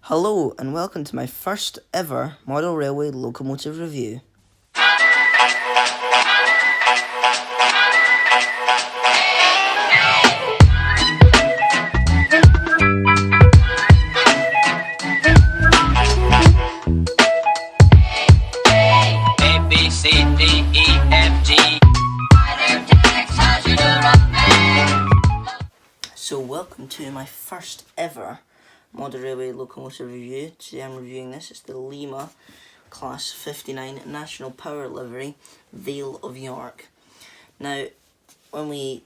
Hello and welcome to my first ever model railway locomotive review. So welcome to my first ever model railway locomotive review. Today I'm reviewing this. It's the Lima Class 59 National Power Livery, Vale of York. Now, when we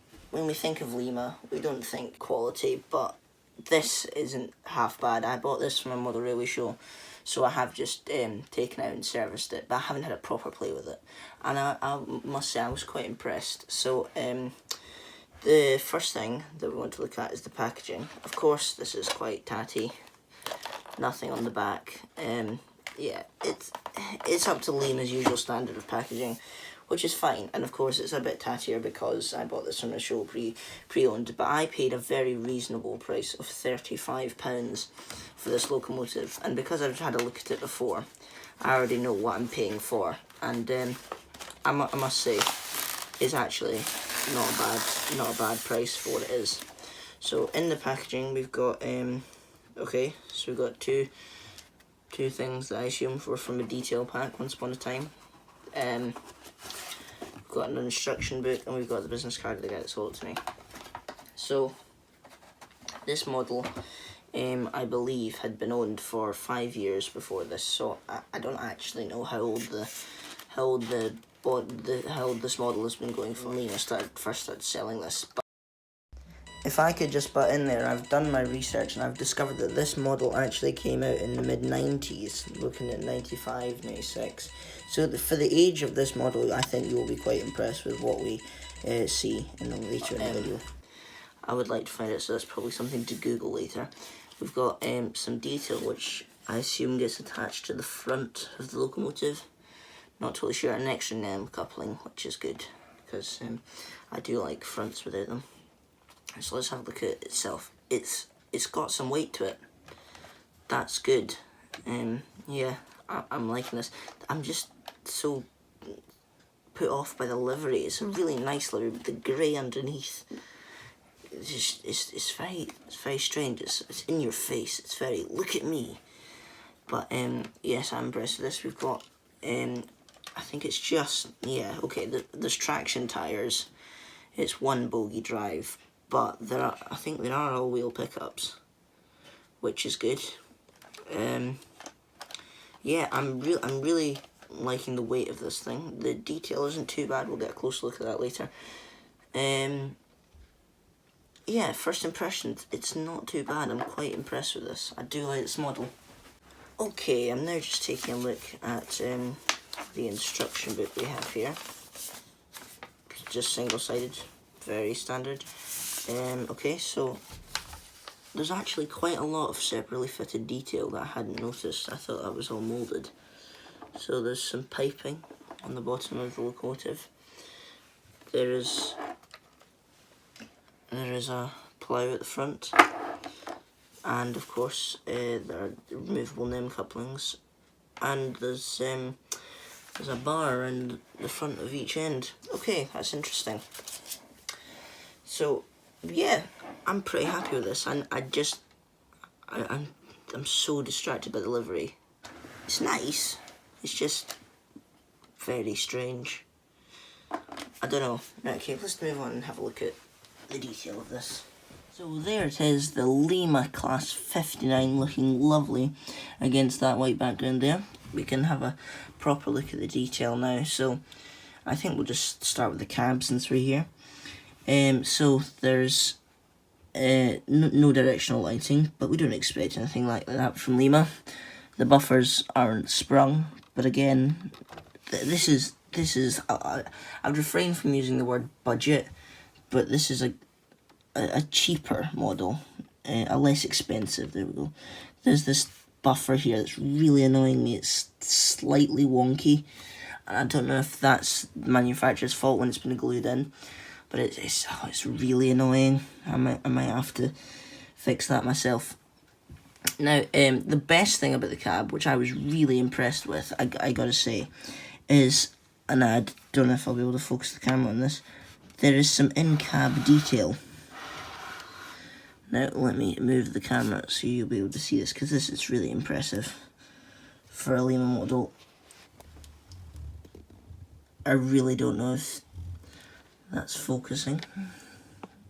think of Lima, we don't think quality, but this isn't half bad. I bought this from a model railway show, so I have just taken out and serviced it, but I haven't had a proper play with it. And I must say I was quite impressed. So the first thing that we want to look at is the packaging. Of course, this is quite tatty. Nothing on the back. Yeah, it's up to Lima's usual standard of packaging, which is fine. And of course, it's a bit tattier because I bought this from a show pre-owned. But I paid a very reasonable price of £35 for this locomotive, and because I've had a look at it before, I already know what I'm paying for. And I must say, it's actually not a bad price for what it is. So in the packaging we've got okay, so we've got two things that I assume were from a detail pack once upon a time. We've got an instruction book and we've got the business card of the guy that sold it to me. So this model I believe had been owned for 5 years before this, so I don't actually know how old this model has been going for. Lima first started selling this. But if I could just butt in there, I've done my research and I've discovered that this model actually came out in the mid-90s, looking at 95, 96. So for the age of this model, I think you'll be quite impressed with what we see later in the video. I would like to find out, so that's probably something to Google later. We've got some detail which I assume gets attached to the front of the locomotive. Not totally sure. An extra NEM coupling, which is good because I do like fronts without them. So let's have a look at it itself. It's got some weight to it. That's good. Yeah, I'm liking this. I'm just so put off by the livery. It's a really nice livery with the grey underneath. It's very strange. It's in your face. It's very look at me. But yes, I'm impressed with this. We've got I think it's just, yeah, okay, there's traction tyres. It's one bogie drive, but I think there are all-wheel pickups, which is good. Yeah, I'm really liking the weight of this thing. The detail isn't too bad. We'll get a close look at that later. Yeah, first impressions, it's not too bad. I'm quite impressed with this. I do like this model. Okay, I'm now just taking a look at the instruction book we have here. Just single-sided, very standard. Okay, so there's actually quite a lot of separately fitted detail that I hadn't noticed. I thought that was all moulded. So there's some piping on the bottom of the locomotive. There is a plough at the front, and of course there are removable NEM couplings, and there's a bar in the front of each end. Okay, that's interesting. So yeah, I'm pretty happy with this, and I'm so distracted by the livery. It's nice, it's just very strange. I don't know. Okay, let's move on and have a look at the detail of this. So there it is, the Lima Class 59, looking lovely against that white background there. We can have a proper look at the detail now. So I think we'll just start with the cab since we're here. So there's no directional lighting, but we don't expect anything like that from Lima. The buffers aren't sprung, but again, this is I'd refrain from using the word budget, but this is a cheaper model, a less expensive. There we go. There's this buffer here that's really annoying me. It's slightly wonky, and I don't know if that's the manufacturer's fault when it's been glued in, but it's really annoying. I might have to fix that myself. Now, the best thing about the cab, which I was really impressed with, I gotta say, is, and I don't know if I'll be able to focus the camera on this, there is some in-cab detail. Now, let me move the camera so you'll be able to see this, because this is really impressive for a Lima model. I really don't know if that's focusing.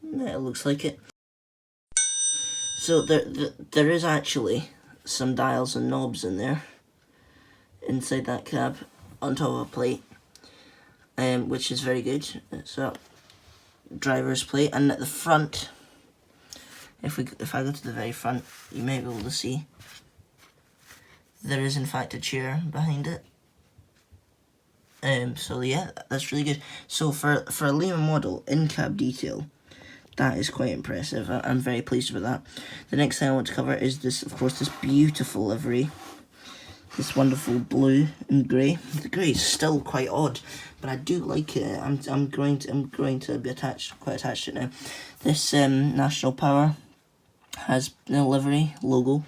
Yeah, it looks like it. So there is actually some dials and knobs in there, inside that cab, on top of a plate, which is very good. It's a driver's plate, and at the front, if I go to the very front, you may be able to see there is in fact a chair behind it. So yeah, that's really good. So for a Lima model, in-cab detail, that is quite impressive. I'm very pleased with that. The next thing I want to cover is this, of course, this beautiful livery. This wonderful blue and grey. The grey is still quite odd, but I do like it. I'm growing to be quite attached to it now. This National Power has the livery logo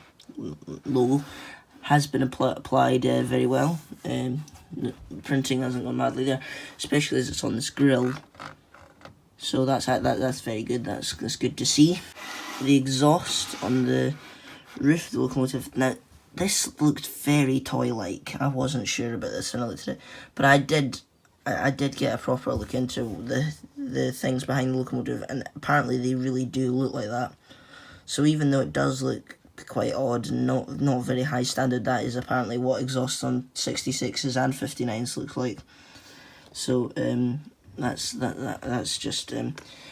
has been applied very well. The printing hasn't gone madly there, especially as it's on this grille. So that's very good. That's good to see. The exhaust on the roof of the locomotive. Now, this looked very toy-like. I wasn't sure about this when I looked at it, but I did get a proper look into the things behind the locomotive, and apparently they really do look like that. So even though it does look quite odd and not very high standard, that is apparently what exhausts on 66s and 59s looks like. So that's just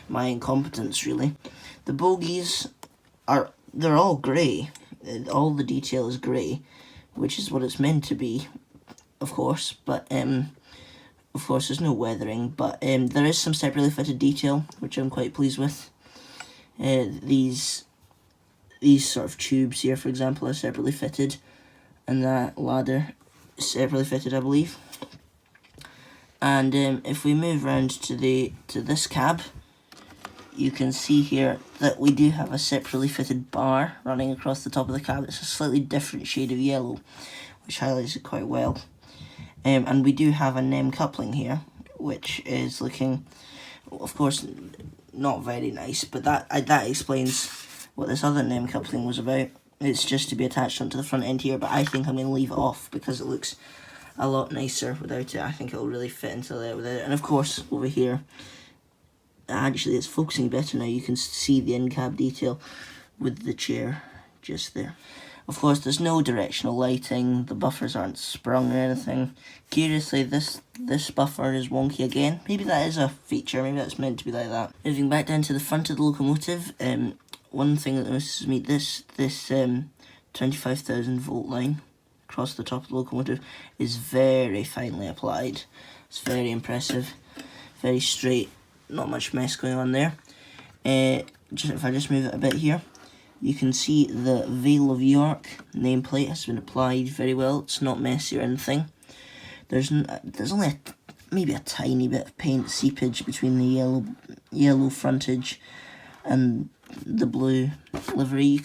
my incompetence, really. The bogies they're all grey. All the detail is grey, which is what it's meant to be, of course. But of course, there's no weathering. But there is some separately fitted detail, which I'm quite pleased with. These sort of tubes here, for example, are separately fitted, and that ladder is separately fitted, I believe. And if we move around to this cab, you can see here that we do have a separately fitted bar running across the top of the cab. It's a slightly different shade of yellow, which highlights it quite well. And we do have a NEM coupling here, which is looking, of course, not very nice, but that explains what this other NEM coupling was about. It's just to be attached onto the front end here, but I think I'm going to leave it off because it looks a lot nicer without it. I think it'll really fit into there without it. And of course, over here, actually it's focusing better now. You can see the in-cab detail with the chair just there. Of course, there's no directional lighting. The buffers aren't sprung or anything. Curiously, this buffer is wonky again. Maybe that is a feature. Maybe that's meant to be like that. Moving back down to the front of the locomotive, one thing that notices me, this 25,000 volt line across the top of the locomotive is very finely applied. It's very impressive, very straight, not much mess going on there. If I just move it a bit here, you can see the Vale of York nameplate has been applied very well. It's not messy or anything. There's only maybe a tiny bit of paint seepage between the yellow frontage and the blue livery.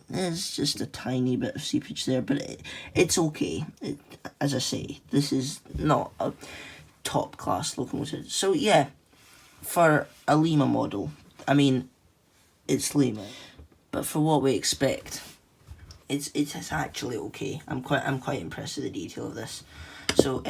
There's just a tiny bit of seepage there, but it's okay. As I say, this is not a top class locomotive. So yeah, for a Lima model, I mean, it's Lima, but for what we expect, it's actually okay. I'm quite impressed with the detail of this. So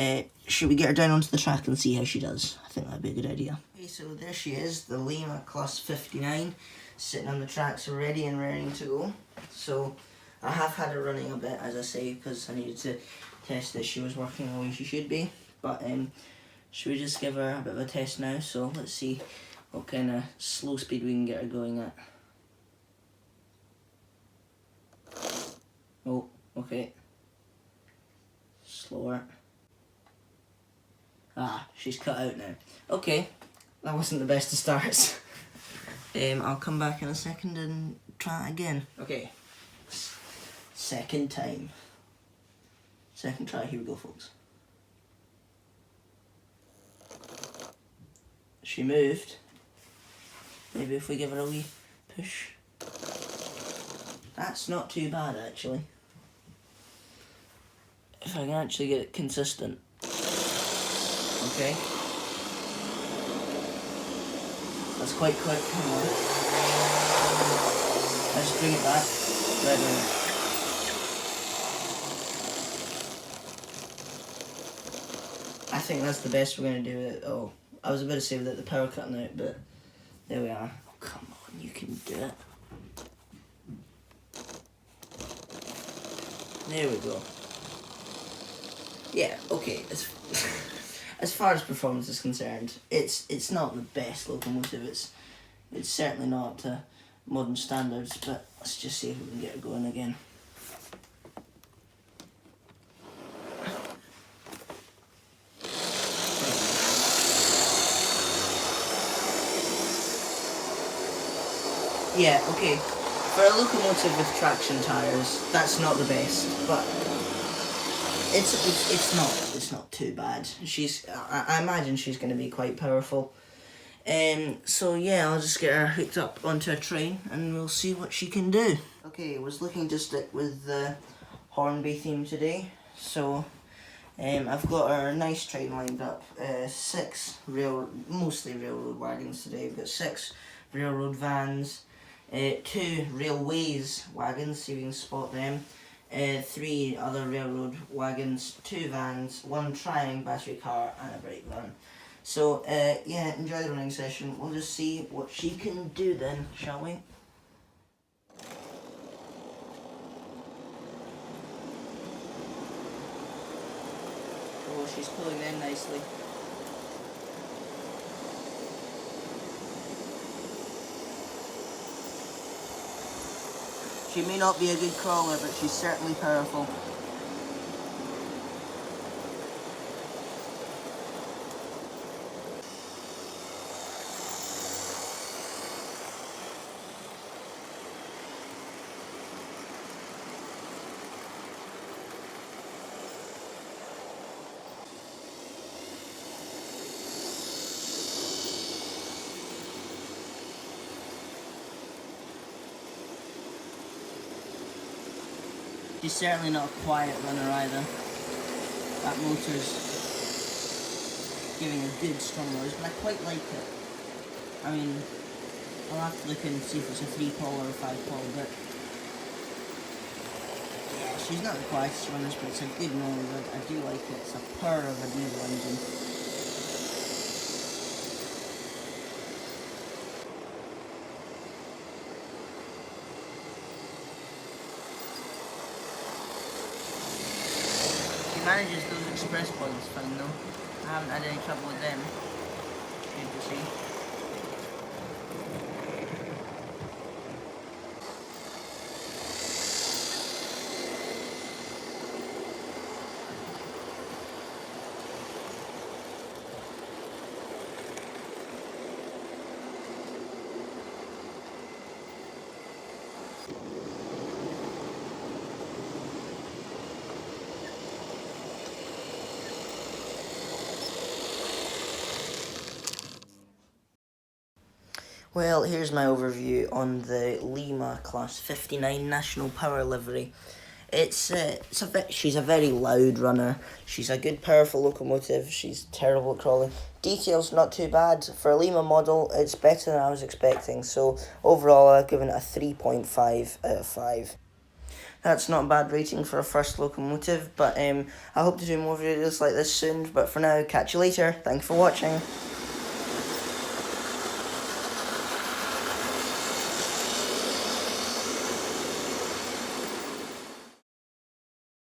should we get her down onto the track and see how she does? I think that'd be a good idea. Okay, so there she is, the Lima Class 59, sitting on the tracks ready and raring to go. So I have had her running a bit, as I say, because I needed to test that she was working the way she should be. But should we just give her a bit of a test now? So let's see what kind of slow speed we can get her going at. Oh, okay. Slower. Ah, she's cut out now. Okay, that wasn't the best of starts. I'll come back in a second and try it again. Okay, second time. Second try, here we go, folks. She moved. Maybe if we give her a wee push. That's not too bad, actually. If I can actually get it consistent. Okay. That's quite quick. Hang on. Let's bring it back. Right. I think that's the best we're going to do with it. Oh, I was about to say without the power cutting out, but there we are. Oh, come on, you can do it. There we go. Yeah, okay. As far as performance is concerned, it's not the best locomotive. It's certainly not up to modern standards, but let's just see if we can get it going again. Yeah, okay. For a locomotive with traction tyres, that's not the best, but it's not too bad. I imagine she's going to be quite powerful. So yeah, I'll just get her hooked up onto a train and we'll see what she can do. Okay, I was looking to stick with the Hornby theme today, so I've got our nice train lined up. 6 mostly railroad wagons today. We've got 6 railroad vans, 2 railways wagons, see if you can spot them, 3 other railroad wagons, 2 vans, 1 Triang battery car and a brake van. So yeah, enjoy the running session. We'll just see what she can do then, shall we? Oh, she's pulling in nicely. She may not be a good crawler, but she's certainly powerful. She's certainly not a quiet runner either. That motor's giving a good strong noise, but I quite like it. I mean, I'll have to look and see if it's a 3-pole or a 5-pole, but yeah, she's not the quietest runners, but it's a good noise. I do like it. It's a purr of a diesel engine. Manages those express points fine though. I haven't had any trouble with them. Good to see. Well, here's my overview on the Lima Class 59 National Power livery. She's a very loud runner. She's a good, powerful locomotive. She's terrible at crawling. Details not too bad. For a Lima model, it's better than I was expecting. So overall, I've given it a 3.5 out of 5. That's not a bad rating for a first locomotive, but I hope to do more videos like this soon. But for now, catch you later. Thanks for watching.